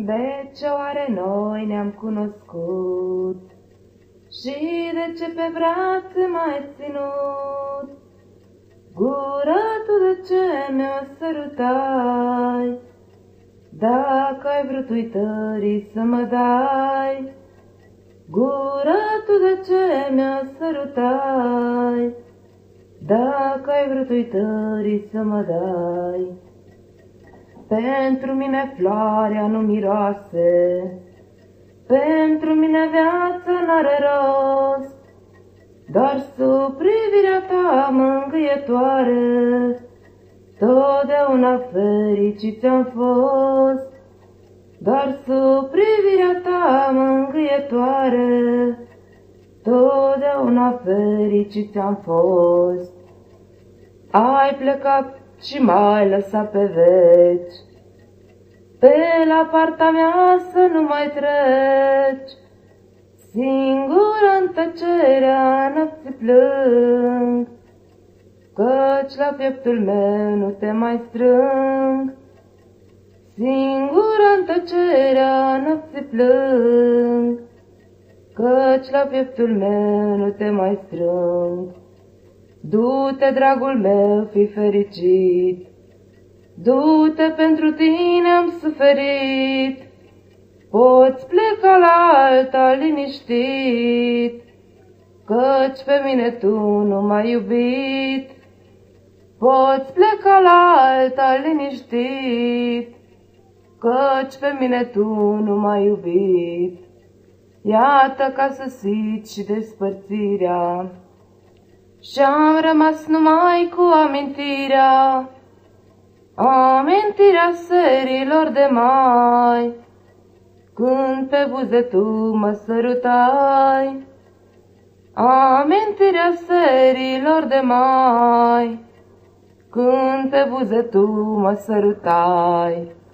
De ce oare noi ne-am cunoscut? Și de ce pe braț m-ai ținut? Gura tu de ce mi-o sărutai? Dacă ai vrut uitării să mă dai, gura tu de ce mi-o sărutai? Dacă ai vrut uitării să mă dai. Pentru mine floarea nu miroase, pentru mine viața n-are rost, doar sub privirea ta mângâietoare, totdeauna fericiți am fost. Doar sub privirea ta mângâietoare, totdeauna fericiți am fost. Ai plecat și m-ai lăsat pe veci, pe la partea mea să nu mai treci. Singură în tăcerea nopții plâng, căci la pieptul meu nu te mai strâng. Singură în tăcerea nopții plâng, căci la pieptul meu nu te mai strâng. Du-te, dragul meu, fii fericit, du-te, pentru tine am suferit. Poți pleca la alta liniștit, căci pe mine tu nu m-ai iubit. Poți pleca la alta liniștit, căci pe mine tu nu m-ai iubit. Iată că a sosit și despărțirea, și-am rămas numai cu amintirea, amintirea serilor de mai, când pe buze tu mă sărutai. Amintirea serilor de mai, când pe buze tu mă sărutai.